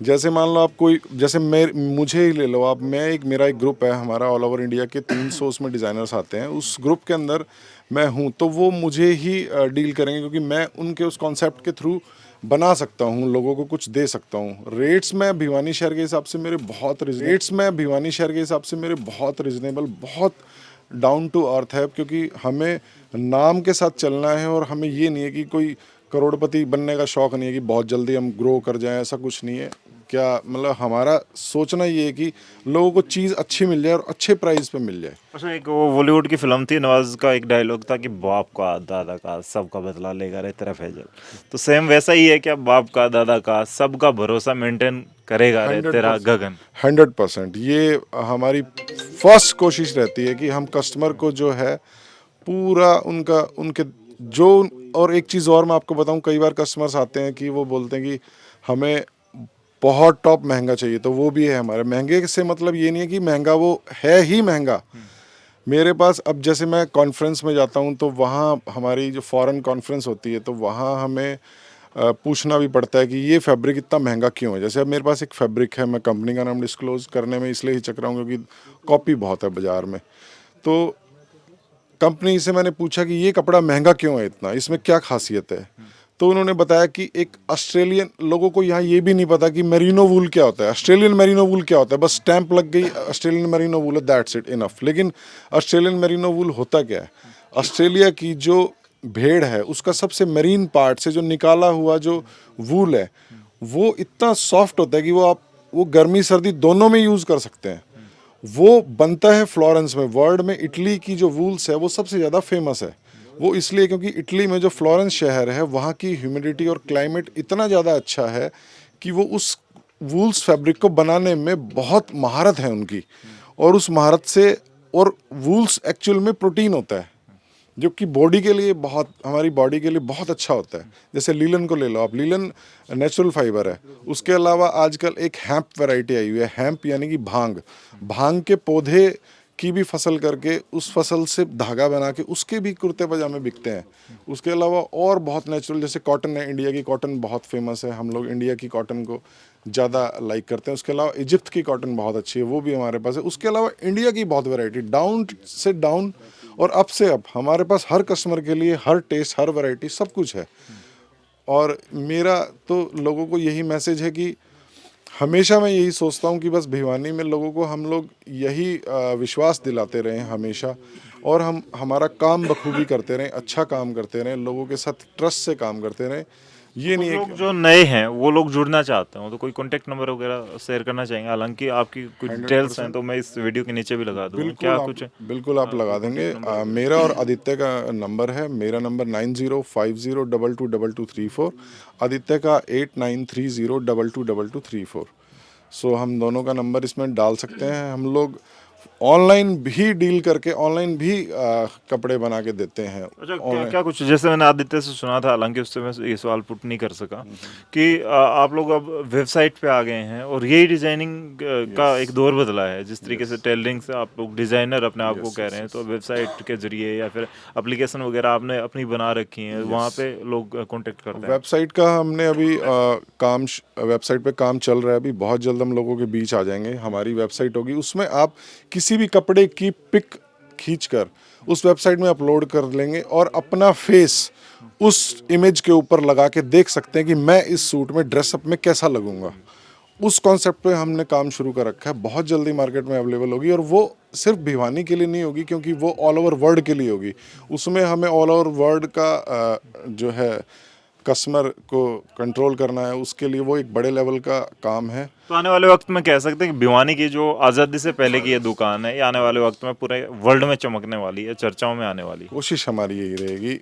जैसे मान लो आप कोई, जैसे मुझे ही ले लो आप, मेरा एक ग्रुप है हमारा, ऑल ओवर इंडिया के 300 उसमें डिज़ाइनर्स आते हैं, उस ग्रुप के अंदर मैं हूँ, तो वो मुझे ही डील करेंगे, क्योंकि मैं उनके उस कॉन्सेप्ट के थ्रू बना सकता हूँ, लोगों को कुछ दे सकता हूँ। रेट्स मैं भिवानी शहर के हिसाब से मेरे बहुत रिजनेबल, बहुत डाउन टू अर्थ है, क्योंकि हमें नाम के साथ चलना है और हमें ये नहीं है कि कोई करोड़पति बनने का शौक नहीं है कि बहुत जल्दी हम ग्रो कर जाएं, ऐसा कुछ नहीं है। क्या मतलब, हमारा सोचना ये है कि लोगों को चीज़ अच्छी मिल जाए और अच्छे प्राइस पे मिल जाए। अच्छा, एक वो बॉलीवुड की फिल्म थी, नवाज का एक डायलॉग था कि बाप का दादा का सबका बदला लेगा रे तेरा फैजल, तो सेम वैसा ही है क्या? बाप का दादा का सबका भरोसा मेंटेन करेगा रे तेरा गगन? 100%। ये हमारी फर्स्ट कोशिश रहती है कि हम कस्टमर को जो है पूरा उनके जो, और एक चीज़ और मैं आपको बताऊं, कई बार कस्टमर्स आते हैं कि वो बोलते हैं कि हमें बहुत टॉप महंगा चाहिए, तो वो भी है हमारे। महंगे से मतलब ये नहीं है कि महंगा, वो है ही महंगा। मेरे पास अब जैसे मैं कॉन्फ्रेंस में जाता हूँ, तो वहाँ हमारी जो फॉरेन कॉन्फ्रेंस होती है, तो वहाँ हमें पूछना भी पड़ता है कि ये फैब्रिक इतना महंगा क्यों है। जैसे अब मेरे पास एक फैब्रिक है, मैं कंपनी का नाम डिस्क्लोज करने में इसलिए हिचक रहा हूँ क्योंकि कॉपी बहुत है बाज़ार में। तो कंपनी से मैंने पूछा कि ये कपड़ा महंगा क्यों है इतना, इसमें क्या खासियत है। तो उन्होंने बताया कि एक ऑस्ट्रेलियन, लोगों को यहाँ ये भी नहीं पता कि मेरिनो वूल क्या होता है, ऑस्ट्रेलियन मेरिनो वूल क्या होता है। बस स्टैंप लग गई ऑस्ट्रेलियन मेरिनो वूल है, दैट्स इट, इनफ। लेकिन ऑस्ट्रेलियन मेरिनो वूल होता क्या है? ऑस्ट्रेलिया की जो भेड़ है उसका सबसे मरीन पार्ट से जो निकाला हुआ जो वूल है वो इतना सॉफ्ट होता है कि वो गर्मी सर्दी दोनों में यूज़ कर सकते हैं। वो बनता है फ्लोरेंस में। वर्ल्ड में इटली की जो वूल्स है वो सबसे ज़्यादा फेमस है। वो इसलिए क्योंकि इटली में जो फ्लोरेंस शहर है वहाँ की ह्यूमिडिटी और क्लाइमेट इतना ज़्यादा अच्छा है कि वो उस वूल्स फैब्रिक को बनाने में बहुत महारत है उनकी। और उस महारत से, और वूल्स एक्चुअल में प्रोटीन होता है जो कि बॉडी के लिए बहुत, हमारी बॉडी के लिए बहुत अच्छा होता है। जैसे लीलन को ले लो आप, लीलन नेचुरल फाइबर है। उसके अलावा आजकल एक हैम्प वैरायटी आई हुई है, हैम्प यानी कि भांग। भांग के पौधे की भी फसल करके उस फसल से धागा बना के उसके भी कुर्ते पजामे बिकते हैं। उसके अलावा और बहुत नेचुरल, जैसे कॉटन है, इंडिया की कॉटन बहुत फेमस है, हम लोग इंडिया की कॉटन को ज़्यादा लाइक करते हैं। उसके अलावा इजिप्ट की कॉटन बहुत अच्छी है, वो भी हमारे पास है। उसके अलावा इंडिया की बहुत वैरायटी, डाउन से डाउन और अप से अप, हमारे पास हर कस्टमर के लिए हर टेस्ट, हर वैरायटी, सब कुछ है। और मेरा तो लोगों को यही मैसेज है कि हमेशा मैं यही सोचता हूँ कि बस भिवानी में लोगों को हम लोग यही विश्वास दिलाते रहें हमेशा, और हम हमारा काम बखूबी करते रहें, अच्छा काम करते रहें, लोगों के साथ ट्रस्ट से काम करते रहें। ये नहीं है लोग कि जो नए हैं वो लोग जुड़ना चाहते हो तो कोई कांटेक्ट नंबर वगैरह शेयर करना चाहेंगे? हालांकि आपकी कुछ डिटेल्स हैं तो मैं इस वीडियो के नीचे भी लगा दूंगा। क्या कुछ बिल्कुल आप लगा देंगे। मेरा और आदित्य का नंबर है, मेरा नंबर 9050222234, आदित्य का 8930222234। सो हम दोनों का नंबर इसमें डाल सकते हैं। हम लोग ऑनलाइन भी डील करके, ऑनलाइन भी कपड़े बना के देते हैं। अच्छा, क्या कुछ, जैसे मैंने आदित्य से सुना था, हालांकि उससे मैं ये सवाल पुट नहीं कर सका कि आप लोग अब वेबसाइट पे आ गए हैं और यही डिजाइनिंग का एक दौर बदला है। जिस तरीके से टेलरिंग से आप लोग डिजाइनर अपने आप को कह रहे हैं, तो वेबसाइट के जरिए या फिर एप्लीकेशन वगैरह आपने अपनी बना रखी है, वहाँ पे लोग कांटेक्ट करते हैं। वेबसाइट का हमने अभी वेबसाइट पे काम चल रहा है। अभी बहुत जल्द हम लोगों के बीच आ जाएंगे। हमारी वेबसाइट होगी, उसमें आप किसी भी कपड़े की पिक खींचकर उस वेबसाइट में अपलोड कर लेंगे और अपना फेस उस इमेज के ऊपर लगा के देख सकते हैं कि मैं इस सूट में, ड्रेसअप में कैसा लगूंगा। उस कॉन्सेप्ट पे हमने काम शुरू कर रखा है। बहुत जल्दी मार्केट में अवेलेबल होगी, और वो सिर्फ भिवानी के लिए नहीं होगी क्योंकि वो ऑल ओवर वर्ल्ड के लिए होगी। उसमें हमें ऑल ओवर वर्ल्ड का जो है कस्टमर को कंट्रोल करना है, उसके लिए वो एक बड़े लेवल का काम है। तो आने वाले वक्त में कह सकते हैं कि भिवानी की जो आज़ादी से पहले की ये दुकान है, ये आने वाले वक्त में पूरे वर्ल्ड में चमकने वाली है, चर्चाओं में आने वाली है। कोशिश हमारी यही रहेगी,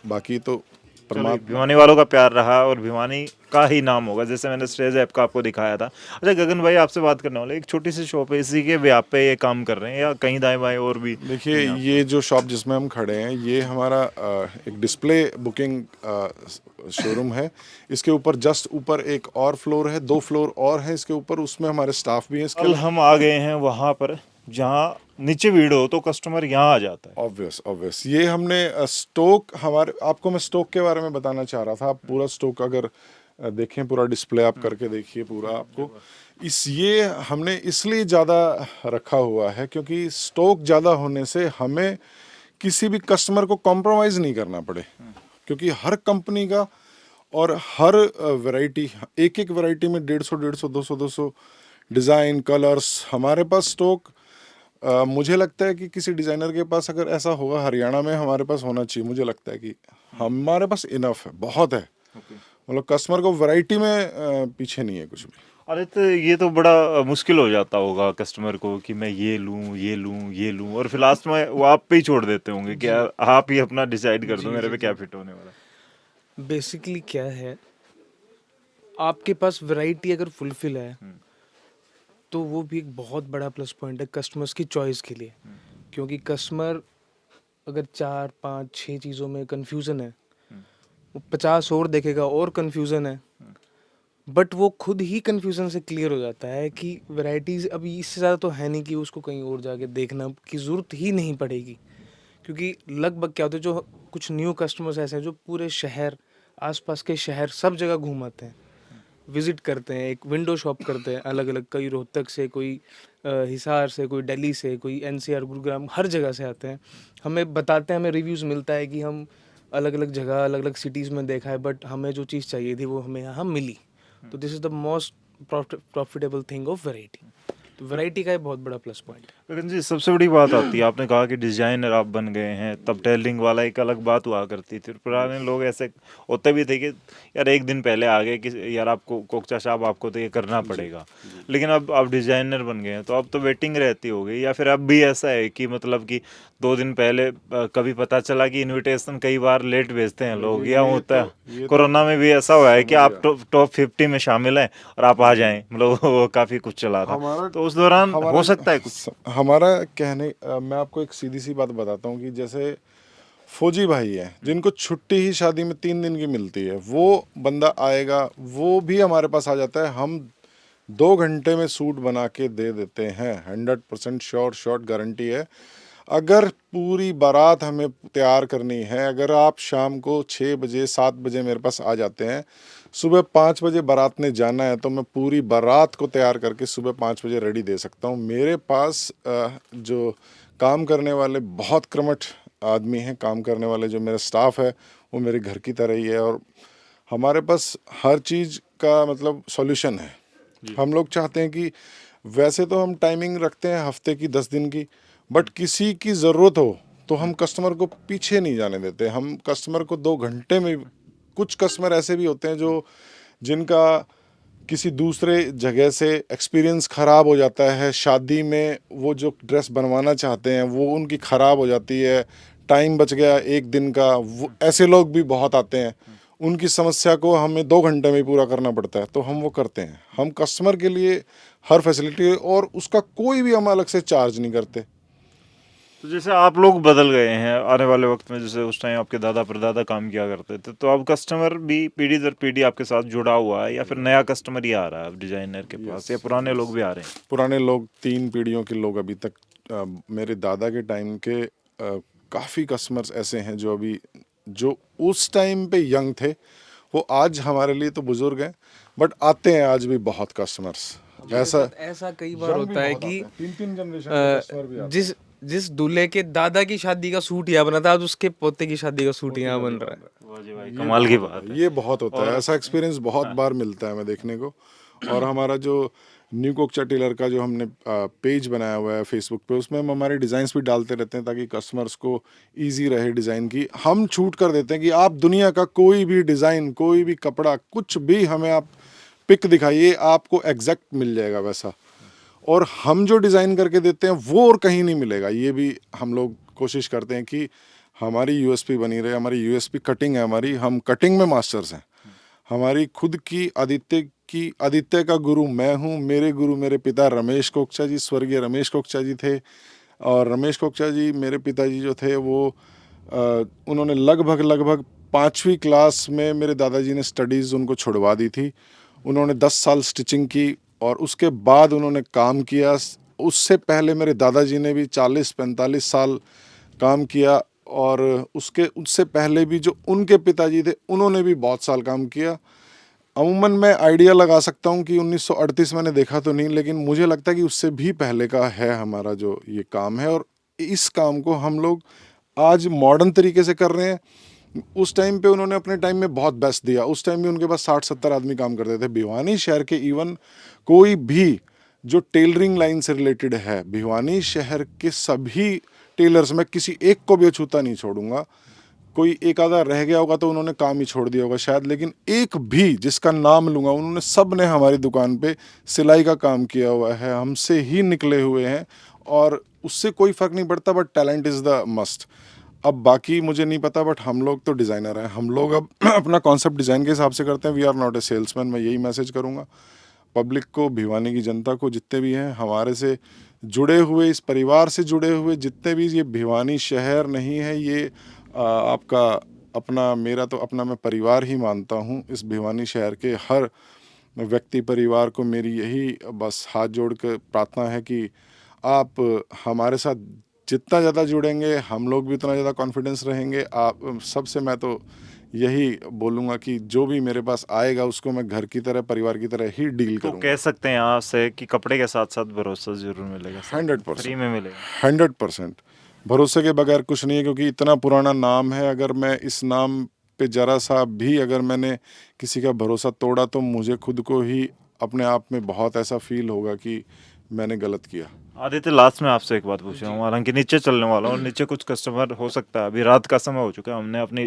बाकी तो परमात्मा। भिवानी वालों का प्यार रहा और भिवानी का ही नाम होगा, जैसे मैंने स्टेज ऐप का आपको दिखाया था। अच्छा गगन भाई, आपसे बात करने वाले, एक छोटी सी शॉप है, इसी के व्याप पे ये काम कर रहे हैं या कहीं दाएं बाएं और भी? देखिए, ये जो शॉप जिसमें हम खड़े हैं, ये हमारा एक डिस्प्ले बुकिंग शोरूम है। इसके ऊपर जस्ट ऊपर एक और फ्लोर है, 2 फ्लोर और हैं इसके ऊपर, उसमें हमारे स्टाफ भी हैं। कल हम आ गए हैं वहाँ पर जहाँ नीचे भीड़ हो तो कस्टमर यहाँ आ जाता है। ऑब्वियस ये हमने स्टॉक, हमारे, आपको मैं स्टॉक के बारे में बताना चाह रहा था। आप पूरा स्टॉक अगर देखें, पूरा डिस्प्ले आप करके देखिए पूरा, आपको ये हमने इसलिए ज़्यादा रखा हुआ है क्योंकि स्टॉक ज़्यादा होने से हमें किसी भी कस्टमर को कॉम्प्रोमाइज़ नहीं करना पड़े। क्योंकि हर कंपनी का और हर वैरायटी, एक एक वैरायटी में 150, 200 डिज़ाइन, कलर्स हमारे पास स्टॉक। मुझे लगता है कि किसी डिज़ाइनर के पास अगर ऐसा होगा, हरियाणा में हमारे पास होना चाहिए। मुझे लगता है कि हमारे पास इनफ है, बहुत है। मतलब कस्टमर को वैरायटी में पीछे नहीं है कुछ भी। अरे तो ये तो बड़ा मुश्किल हो जाता होगा कस्टमर को कि मैं ये लूँ, ये लूँ, ये लूँ, और फिर लास्ट में वो आप पे ही छोड़ देते होंगे कि यार आप ही अपना डिसाइड कर दो मेरे पे क्या फिट होने वाला है। बेसिकली क्या है, आपके पास वैरायटी अगर फुलफिल है तो वो भी एक बहुत बड़ा प्लस पॉइंट है कस्टमर्स की चॉइस के लिए। क्योंकि कस्टमर अगर 4, 5, 6 चीज़ों में कंफ्यूजन है, वो 50 और देखेगा और कंफ्यूजन है, बट वो खुद ही कंफ्यूजन से क्लियर हो जाता है कि वैरायटीज़ अभी इससे ज़्यादा तो है नहीं कि उसको कहीं और जाके देखना की ज़रूरत ही नहीं पड़ेगी। क्योंकि लगभग क्या होता है, जो कुछ न्यू कस्टमर्स ऐसे हैं जो पूरे शहर आसपास के शहर सब जगह घूम आते हैं, विज़िट करते हैं, एक विंडो शॉप करते हैं अलग-अलग, कोई रोहतक से, कोई हिसार से, कोई दिल्ली से, कोई एनसीआर, गुरुग्राम, हर जगह से आते हैं। हमें बताते हैं, हमें रिव्यूज़ मिलता है कि हम अलग-अलग जगह, अलग-अलग सिटीज़ में देखा है, बट हमें जो चीज़ चाहिए थी वो हमें यहाँ मिली। तो this is the most profitable thing of variety. तो वैरायटी का ये बहुत बड़ा प्लस पॉइंट है। गगन जी, सबसे बड़ी बात आती है, आपने कहा कि डिजाइनर आप बन गए हैं, तब टेलरिंग वाला एक अलग बात हुआ करती थी। पुराने लोग ऐसे होते भी थे कि यार एक दिन पहले आ गए कि यार आपको कोकचा साहब आपको तो ये करना पड़ेगा, लेकिन अब आप डिजाइनर बन गए हैं तो अब तो वेटिंग रहती होगी, या फिर अब भी ऐसा है कि मतलब कि 2 दिन पहले कभी पता चला कि इनविटेशन कई बार लेट भेजते हैं लोग, या होता है कोरोना में भी ऐसा हुआ है कि आप टॉप 50 में शामिल हैं और आप आ जाएं, मतलब वो काफ़ी कुछ चला था, तो उस दौरान हो सकता है कुछ। हमारा मैं आपको एक सीधी सी बात बताता हूँ कि जैसे फौजी भाई हैं जिनको छुट्टी ही शादी में 3 दिन की मिलती है, वो बंदा आएगा, वो भी हमारे पास आ जाता है। हम 2 घंटे में सूट बना के दे देते हैं, 100% श्योर शॉर्ट गारंटी है। अगर पूरी बारात हमें तैयार करनी है, अगर आप शाम को 6 बजे 7 बजे मेरे पास आ जाते हैं, सुबह 5 बजे बारात ने जाना है, तो मैं पूरी बारात को तैयार करके सुबह 5 बजे रेडी दे सकता हूँ। मेरे पास जो काम करने वाले बहुत कर्मठ आदमी हैं, काम करने वाले जो मेरा स्टाफ है वो मेरे घर की तरह ही है, और हमारे पास हर चीज़ का मतलब सॉल्यूशन है। हम लोग चाहते हैं कि वैसे तो हम टाइमिंग रखते हैं हफ्ते की 10 दिन की, बट किसी की ज़रूरत हो तो हम कस्टमर को पीछे नहीं जाने देते। हम कस्टमर को 2 घंटे में, कुछ कस्टमर ऐसे भी होते हैं जो जिनका किसी दूसरे जगह से एक्सपीरियंस ख़राब हो जाता है, शादी में वो जो ड्रेस बनवाना चाहते हैं वो उनकी ख़राब हो जाती है, टाइम बच गया 1 दिन का, वो ऐसे लोग भी बहुत आते हैं। उनकी समस्या को हमें 2 घंटे में ही पूरा करना पड़ता है, तो हम वो करते हैं। हम कस्टमर के लिए हर फैसिलिटी है, और उसका कोई भी हम अलग से चार्ज नहीं करते। तो जैसे आप लोग बदल गए हैं आने वाले वक्त में, जैसे उस टाइम आपके दादा परदादा काम किया करते थे, तो अब कस्टमर भी पीढ़ी दर पीढ़ी आपके साथ जुड़ा हुआ है, या फिर नया कस्टमर ही आ रहा है अब डिजाइनर के पास, या पुराने लोग भी आ रहे हैं? पुराने लोग, 3 पीढ़ियों के लोग अभी तक, मेरे दादा के टाइम के काफ़ी कस्टमर्स ऐसे हैं जो उस टाइम पे यंग थे, वो आज हमारे लिए तो बुजुर्ग हैं, बट आते हैं आज भी बहुत कस्टमर्स। ऐसा कई बार होता है कि 3 जनरेशन के कस्टमर भी आते हैं। जिस दूल्हे के दादा की शादी का सूट यहाँ बना था, आज उसके पोते की शादी का सूट यहाँ बन रहा है। वाह जी भाई, कमाल की बात है। ये बहुत होता है, ऐसा एक्सपीरियंस बहुत बार मिलता है हमें देखने को। और हमारा जो न्यू कोकचा टेलर का जो हमने पेज बनाया हुआ है फेसबुक पे, उसमें हम हमारे डिज़ाइंस भी डालते रहते हैं ताकि कस्टमर्स को इजी रहे डिज़ाइन की। हम छूट कर देते हैं कि आप दुनिया का कोई भी डिज़ाइन, कोई भी कपड़ा, कुछ भी हमें आप पिक दिखाइए, आपको एग्जैक्ट मिल जाएगा वैसा। और हम जो डिज़ाइन करके देते हैं वो और कहीं नहीं मिलेगा। ये भी हम लोग कोशिश करते हैं कि हमारी यूएसपी बनी रहे। हमारी यूएसपी कटिंग है, हम कटिंग में मास्टर्स हैं। हमारी खुद की आदित्य का गुरु मैं हूँ। मेरे गुरु मेरे पिता रमेश कोकचा जी, स्वर्गीय रमेश कोकचा जी थे। और रमेश कोकचा जी मेरे पिताजी जो थे वो उन्होंने लगभग 5वीं क्लास में मेरे दादाजी ने स्टडीज़ उनको छुड़वा दी थी। उन्होंने 10 साल स्टिचिंग की और उसके बाद उन्होंने काम किया। उससे पहले मेरे दादाजी ने भी 40-45 साल काम किया, और उससे पहले भी जो उनके पिताजी थे उन्होंने भी बहुत साल काम किया। अमूमन मैं आइडिया लगा सकता हूँ कि 1938 मैंने देखा तो नहीं, लेकिन मुझे लगता है कि उससे भी पहले का है हमारा जो ये काम है। और इस काम को हम लोग आज मॉडर्न तरीके से कर रहे हैं। उस टाइम पे उन्होंने अपने टाइम में बहुत बेस्ट दिया। उस टाइम भी उनके पास 60-70 आदमी काम करते थे। भिवानी शहर के इवन कोई भी जो टेलरिंग लाइन से रिलेटेड है, भिवानी शहर के सभी टेलर्स, मैं किसी एक को भी अछूता नहीं छोड़ूंगा। कोई एक आधा रह गया होगा तो उन्होंने काम ही छोड़ दिया होगा शायद, लेकिन एक भी जिसका नाम लूँगा, उन्होंने सब ने हमारी दुकान पे सिलाई का काम किया हुआ है, हमसे ही निकले हुए हैं। और उससे कोई फ़र्क नहीं पड़ता, but talent is the must. अब बाकी मुझे नहीं पता, बट हम लोग तो डिज़ाइनर हैं। हम लोग अब अपना कॉन्सेप्ट डिज़ाइन के हिसाब से करते हैं। We are not a salesman. मैं यही मैसेज करूँगा पब्लिक को, भिवानी की जनता को, जितने भी हैं हमारे से जुड़े हुए, इस परिवार से जुड़े हुए जितने भी, ये भिवानी शहर नहीं है, ये आपका अपना, मेरा तो अपना मैं परिवार ही मानता हूँ। इस भिवानी शहर के हर व्यक्ति परिवार को मेरी यही बस हाथ जोड़ कर प्रार्थना है कि आप हमारे साथ जितना ज़्यादा जुड़ेंगे, हम लोग भी उतना ज़्यादा कॉन्फिडेंस रहेंगे। आप सबसे मैं तो यही बोलूँगा कि जो भी मेरे पास आएगा उसको मैं घर की तरह, परिवार की तरह ही डील तो करूँगा। कह सकते हैं यहाँ से कि कपड़े के साथ साथ भरोसा जरूर मिलेगा सर, 100%, फ्री में मिलेगा। 100%। भरोसे के बगैर कुछ नहीं है, क्योंकि इतना पुराना नाम है। अगर मैं इस नाम पे ज़रा सा भी अगर मैंने किसी का भरोसा तोड़ा तो मुझे खुद को ही अपने आप में बहुत ऐसा फील होगा कि मैंने गलत किया। आदित्य, लास्ट में आपसे एक बात पूछ रहा हूँ, हालांकि नीचे चलने वाला हूँ और नीचे कुछ कस्टमर हो सकता है, अभी रात का समय हो चुका है, हमने अपनी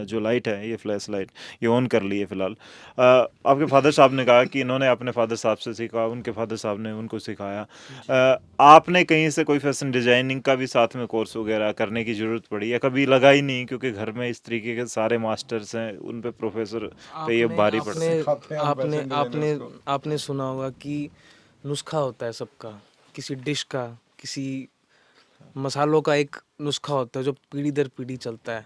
जो लाइट है, ये फ्लैश लाइट ये ऑन कर ली है फिलहाल। आपके फादर साहब ने कहा कि इन्होंने अपने फादर साहब से सीखा, उनके फादर साहब ने उनको सिखाया। आपने कहीं से कोई फैशन डिजाइनिंग का भी साथ में कोर्स वगैरह करने की जरूरत पड़ी या कभी लगा ही नहीं, क्योंकि घर में इस तरीके के सारे मास्टर्स हैं, उन पे प्रोफेसर पे ये भारी पड़ता है? आपने आपने आपने सुना होगा कि नुस्खा होता है सबका, किसी डिश का, किसी मसालों का एक नुस्खा होता है जो पीढ़ी दर पीढ़ी चलता है।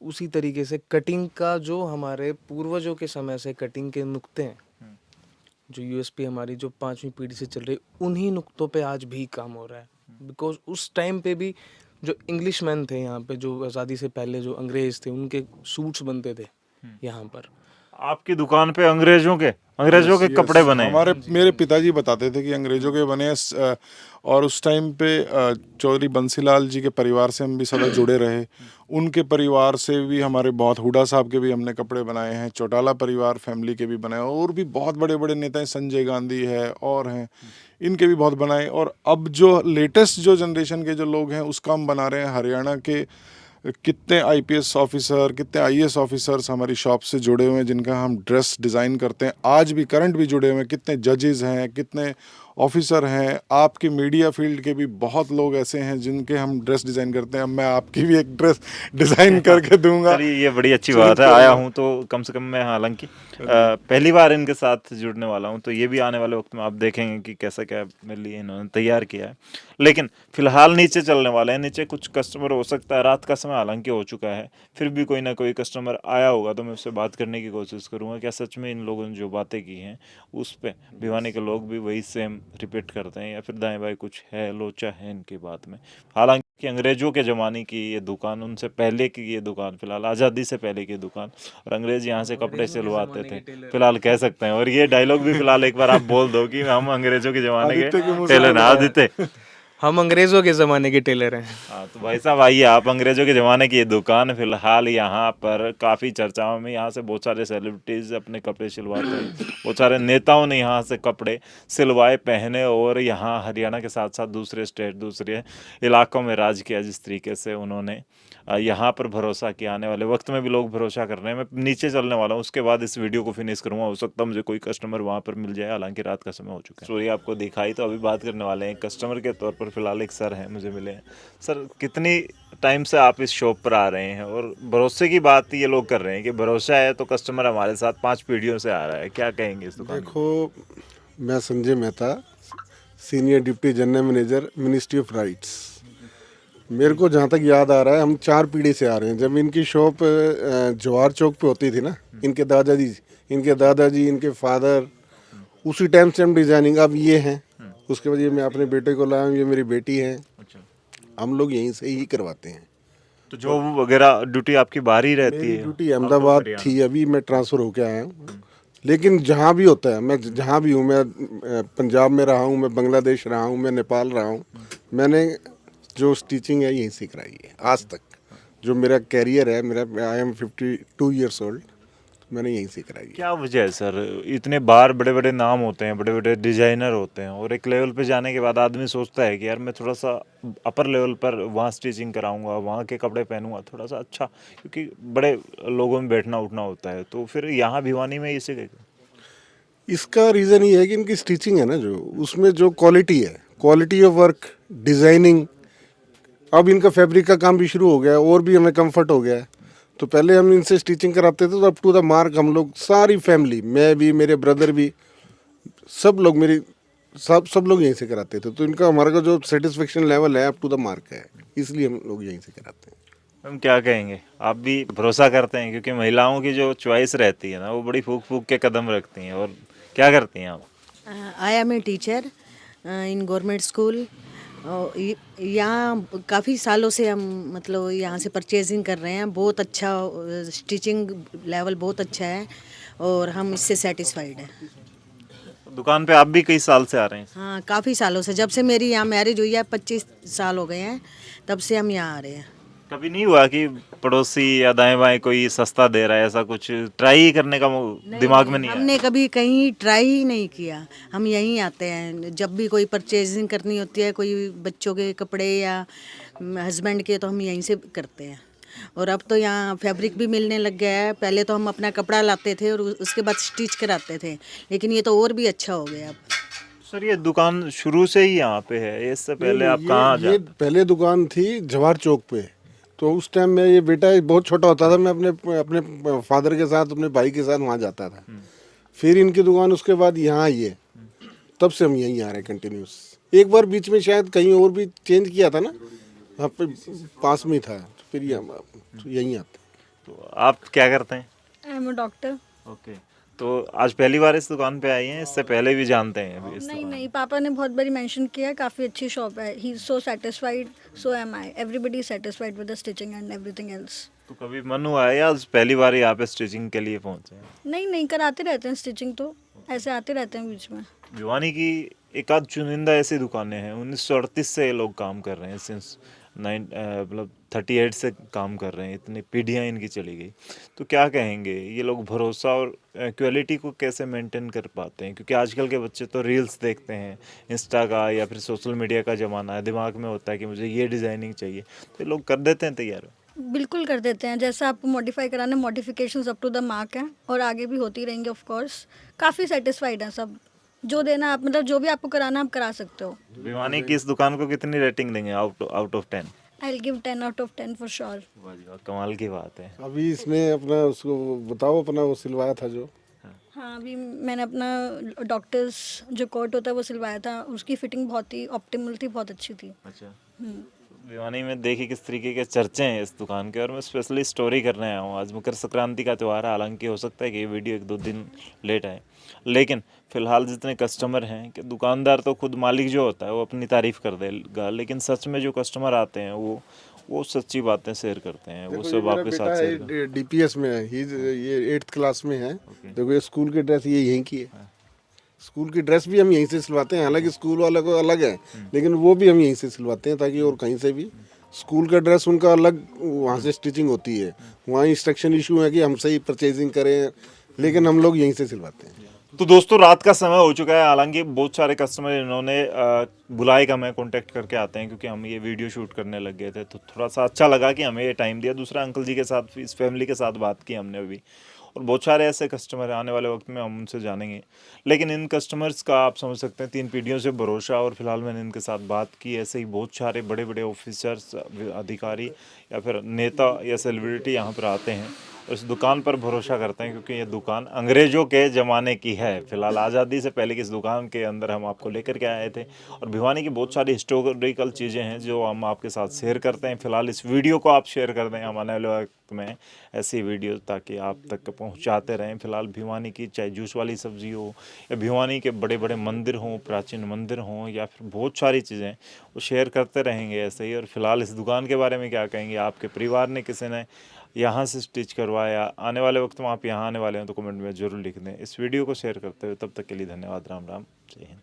उसी तरीके से कटिंग का जो हमारे पूर्वजों के समय से कटिंग के नुक्ते हैं, जो यूएसपी हमारी जो 5वीं पीढ़ी से चल रही, उन्हीं नुक्तों पे आज भी काम हो रहा है। बिकॉज उस टाइम पे भी जो इंग्लिश मैन थे यहाँ पे, जो आज़ादी से पहले जो अंग्रेज थे, उनके सूट्स बनते थे यहाँ पर। आपकी दुकान पे अंग्रेजों के Yes, कपड़े बने हैं? हमारे मेरे पिताजी बताते थे कि अंग्रेजों के बने हैं, और उस टाइम पे चौधरी बंसीलाल जी के परिवार से हम भी सदा जुड़े रहे। उनके परिवार से भी हमारे बहुत, हुडा साहब के भी हमने कपड़े बनाए हैं, चौटाला परिवार फैमिली के भी बनाए, और भी बहुत बड़े बड़े नेता हैं, संजय गांधी है और हैं, इनके भी बहुत बनाए। और अब जो लेटेस्ट जो जनरेशन के जो लोग हैं उसका हम बना रहे हैं। हरियाणा के कितने आईपीएस ऑफिसर, कितने आईएएस ऑफिसर्स हमारी शॉप से जुड़े हुए हैं, जिनका हम ड्रेस डिज़ाइन करते हैं, आज भी करंट भी जुड़े हुए हैं। कितने जजेस हैं, कितने ऑफिसर हैं, आपके मीडिया फील्ड के भी बहुत लोग ऐसे हैं जिनके हम ड्रेस डिज़ाइन करते हैं। अब मैं आपकी भी एक ड्रेस डिज़ाइन करके दूंगा। चलिए, ये बड़ी अच्छी बात है, आया हूँ तो कम से कम मैं, हालांकि पहली बार इनके साथ जुड़ने वाला हूँ, तो ये भी आने वाले वक्त में आप देखेंगे कि कैसा क्या मेरे लिए इन्होंने तैयार किया है। लेकिन फिलहाल नीचे चलने वाले हैं, नीचे कुछ कस्टमर हो सकता है, रात का समय हालांकि हो चुका है, फिर भी कोई ना कोई कस्टमर आया होगा तो मैं उससे बात करने की कोशिश करूँगा। क्या सच में इन लोगों ने जो बातें की हैं उस पर भिवानी के लोग भी वही सेम रिपीट करते हैं, या फिर दाएं बाएं कुछ है, लोचा है इनकी बात में। हालांकि अंग्रेजों के ज़माने की ये दुकान, उनसे पहले की ये दुकान, फिलहाल आज़ादी से पहले की दुकान, और अंग्रेज यहाँ से कपड़े सिलवाते थे, फिलहाल कह सकते हैं। और ये डायलॉग भी फिलहाल एक बार आप बोल दो कि हम अंग्रेजों के ज़माने के टेलर हैं। आदित्य, हम अंग्रेज़ों के ज़माने के टेलर हैं। हाँ तो भाई साहब आइए, आप अंग्रेजों के ज़माने की ये दुकान, फिलहाल यहाँ पर काफ़ी चर्चाओं में, यहाँ से बहुत सारे सेलिब्रिटीज़ अपने कपड़े सिलवाते हैं, बहुत सारे नेताओं ने यहाँ से कपड़े सिलवाए, पहने, और यहाँ हरियाणा के साथ साथ दूसरे स्टेट, दूसरे इलाकों में राज किया। जिस तरीके से उन्होंने यहाँ पर भरोसा किया, आने वाले वक्त में भी लोग भरोसा कर रहे हैं। मैं नीचे चलने वाला हूँ, उसके बाद इस वीडियो को फिनिश करूँगा, हो सकता है मुझे कोई कस्टमर वहाँ पर मिल जाए, हालांकि रात का समय हो चुका है। स्टोरी आपको दिखाई, तो अभी बात करने वाले हैं कस्टमर के तौर पर। फिलहाल एक सर हैं मुझे मिले हैं। सर, कितनी टाइम से आप इस शॉप पर आ रहे हैं, और भरोसे की बात ये लोग कर रहे हैं कि भरोसा है तो कस्टमर हमारे साथ 5 पीढ़ियों से आ रहा है, क्या कहेंगे इस दुकान? देखो, मैं Sanjay Mehta, senior deputy general manager, ministry of rights. मेरे को जहाँ तक याद आ रहा है, हम 4 पीढ़ी से आ रहे हैं। जब इनकी शॉप जवाहर चौक पे होती थी ना, इनके दादाजी, इनके फादर, उसी टाइम से हम डिज़ाइनिंग, अब ये हैं। उसके बाद ये मैं अपने बेटे को लाया हूँ, ये मेरी बेटी है। हम लोग यहीं से ही करवाते हैं। तो जॉब वगैरह ड्यूटी आपकी बाहर ही रहती मेरी है? ड्यूटी अहमदाबाद थी, अभी मैं ट्रांसफ़र होके आया हूँ। लेकिन जहाँ भी होता है, मैं जहाँ भी हूँ, मैं पंजाब में रहा हूँ, मैं बांग्लादेश रहा हूँ, मैं नेपाल रहा हूँ, मैंने जो स्टिचिंग है यहीं से कराई है आज तक। जो मेरा कैरियर है, मेरा, आई एम 52 ईयर्स ओल्ड, मैंने यहीं से कराई है। क्या वजह है सर? इतने बार बड़े बड़े नाम होते हैं, बड़े बड़े डिजाइनर होते हैं, और एक लेवल पे जाने के बाद आदमी सोचता है कि यार मैं थोड़ा सा अपर लेवल पर वहाँ स्टिचिंग कराऊंगा, वहाँ के कपड़े पहनूंगा थोड़ा सा अच्छा, क्योंकि बड़े लोगों में बैठना उठना होता है, तो फिर यहाँ भिवानी में इसे इसका रीज़न ये है कि इनकी स्टिचिंग है ना, जो उसमें जो क्वालिटी है, क्वालिटी ऑफ वर्क, डिज़ाइनिंग। अब इनका फैब्रिक का काम भी शुरू हो गया है, और भी हमें कंफर्ट हो गया है। तो पहले हम इनसे स्टिचिंग कराते थे, तो अप टू द मार्क हम लोग, सारी फैमिली, मैं भी, मेरे ब्रदर भी, सब लोग, मेरी सब लोग यहीं से कराते थे। तो इनका, हमारा का जो सेटिस्फेक्शन लेवल है, अप टू द मार्क है, इसलिए हम लोग यहीं से कराते हैं। हम क्या कहेंगे, आप भी भरोसा करते हैं? क्योंकि महिलाओं की जो चॉइस रहती है ना, वो बड़ी फूक फूक के कदम रखती हैं। और क्या करती हैं आप? I am a teacher in government school, और यहाँ काफ़ी सालों से हम मतलब यहाँ से परचेजिंग कर रहे हैं। बहुत अच्छा स्टिचिंग लेवल बहुत अच्छा है और हम इससे सेटिस्फाइड हैं। दुकान पे आप भी कई साल से आ रहे हैं? हाँ, काफ़ी सालों से, जब से मेरी यहाँ मैरिज हुई है 25 साल हो गए हैं, तब से हम यहाँ आ रहे हैं। कभी नहीं हुआ कि पड़ोसी या दाएं बाएं कोई सस्ता दे रहा है, ऐसा कुछ ट्राई करने का दिमाग में नहीं आया? हमने कभी कहीं ट्राई ही नहीं किया। हम यहीं आते हैं जब भी कोई परचेजिंग करनी होती है, कोई बच्चों के कपड़े या हस्बैंड के, तो हम यहीं से करते हैं। और अब तो यहाँ फैब्रिक भी मिलने लग गया है। पहले तो हम अपना कपड़ा लाते थे और उसके बाद स्टिच कराते थे, लेकिन ये तो और भी अच्छा हो गया अब। सर ये दुकान शुरू से ही यहाँ पे है, इससे पहले आप कहाँ ये पहले दुकान थी जवाहर चौक पे। तो उस टाइम में ये बेटा बहुत छोटा होता था, मैं अपने अपने फादर के साथ, अपने भाई के साथ वहाँ जाता था। फिर इनकी दुकान उसके बाद यहाँ आई है, तब से हम यहीं आ रहे हैं कंटिन्यूस। एक बार बीच में शायद कहीं और भी चेंज किया था ना, यहाँ पे पास में ही था, फिर यहीं आते हैं। तो आप क्या करते हैं? I am a doctor. Okay, तो आज पहली बार इस दुकान पे आई हैं, इससे पहले भी जानते हैं अभी इस नहीं नहीं, पापा ने बहुत बारी मेंशन किया है, काफ़ी अच्छी शॉप है। He is so satisfied, so am I. Everybody is satisfied with the stitching and everything else. तो कभी मन हुआ है या आज पहली बार यहाँ पे स्टिचिंग के लिए पहुँचे हैं? नहीं नहीं, कराते रहते हैं स्टिचिंग, तो ऐसे आते रहते हैं बीच में। भिवानी की एक आध चुनिंदा ऐसी दुकानें हैं, 1938 से ये लोग काम कर रहे हैं, सिंस 38 से काम कर रहे हैं, इतनी पीढ़ियाँ इनकी चली गई। तो क्या कहेंगे ये लोग भरोसा और क्वालिटी को कैसे मेंटेन कर पाते हैं? क्योंकि आजकल के बच्चे तो रील्स देखते हैं, इंस्टा का या फिर सोशल मीडिया का ज़माना है, दिमाग में होता है कि मुझे ये डिज़ाइनिंग चाहिए, तो ये लोग कर देते हैं तैयार। बिल्कुल कर देते हैं, जैसा आपको मॉडिफाई कराना, modifications up to the mark हैं और आगे भी होती रहेंगी ऑफ कोर्स। काफ़ी सेटिस्फाइड हैं सब। जो देना आप, मतलब जो भी आपको कराना आप करा सकते हो। भिवानी की इस दुकान को कितनी रेटिंग देंगे out of 10? I will give 10 out of 10 for sure. वाह जी वाह, कमाल की बात है। अभी इसने अपना उसको बताओ, अपना वो सिलवाया था जो। हाँ, अभी मैंने अपना डॉक्टर्स जो कोट होता है वो सिलवाया था, उसकी फिटिंग बहुत ही ऑप्टिमल थी, बहुत अच्छी थी। अच्छा, भिवानी में देखिए किस तरीके के चर्चे हैं इस दुकान के, और मैं स्पेशली स्टोरी करने आया हूँ। आज मकर संक्रांति का त्यौहार है, हालांकि हो सकता है कि ये वीडियो 1-2 दिन लेट आए, लेकिन फ़िलहाल जितने कस्टमर हैं, कि दुकानदार तो खुद मालिक जो होता है वो अपनी तारीफ़ कर देगा, लेकिन सच में जो कस्टमर आते हैं वो सच्ची बातें शेयर करते हैं, वो सब आपके साथ शेयर करते हैं। डीपीएस में है, ये 8th क्लास में है। देखो ये स्कूल की ड्रेस ये यहीं की है। स्कूल की ड्रेस भी हम यहीं से सिलवाते हैं, हालांकि स्कूल वाले को अलग है, लेकिन वो भी हम यहीं से सिलवाते हैं, ताकि और कहीं से भी स्कूल का ड्रेस उनका अलग वहाँ से स्टिचिंग होती है। वहाँ इंस्ट्रक्शन इशू है कि हमसे ही परचेजिंग करें, लेकिन हम लोग यहीं से सिलवाते हैं। तो दोस्तों रात का समय हो चुका है, हालांकि बहुत सारे कस्टमर इन्होंने बुलाए का हमें कांटेक्ट करके आते हैं, क्योंकि हम ये वीडियो शूट करने लग गए थे, तो थोड़ा सा अच्छा लगा कि हमें ये टाइम दिया। दूसरा अंकल जी के साथ, इस फैमिली के साथ बात की हमने अभी, और बहुत सारे ऐसे कस्टमर हैं, आने वाले वक्त में हम उनसे जानेंगे। लेकिन इन कस्टमर्स का आप समझ सकते हैं 3 पीढ़ियों से भरोसा, और फिलहाल मैंने इनके साथ बात की। ऐसे ही बहुत सारे बड़े बड़े ऑफिसर्स, अधिकारी या फिर नेता या सेलिब्रिटी यहाँ पर आते हैं और इस दुकान पर भरोसा करते हैं, क्योंकि ये दुकान अंग्रेज़ों के ज़माने की है। फिलहाल आज़ादी से पहले की इस दुकान के अंदर हम आपको लेकर के आए थे, और भिवानी की बहुत सारी हिस्टोरिकल चीज़ें हैं जो हम आपके साथ शेयर करते हैं। फिलहाल इस वीडियो को आप शेयर कर दें, हम आने वाले वक्त में ऐसी वीडियो ताकि आप तक पहुंचाते रहें। फिलहाल भिवानी की चाहे जूस वाली सब्ज़ी हो, या भिवानी के बड़े बड़े मंदिर हों, प्राचीन मंदिर हों, या फिर बहुत सारी चीज़ें वो शेयर करते रहेंगे ऐसे ही। और फिलहाल इस दुकान के बारे में क्या कहेंगे? आपके परिवार ने किसी ने यहाँ से स्टिच करवाया, आने वाले वक्त में आप यहाँ आने वाले हैं तो कमेंट में ज़रूर लिख दें। इस वीडियो को शेयर करते हुए तब तक के लिए धन्यवाद। राम राम, जय हिंद।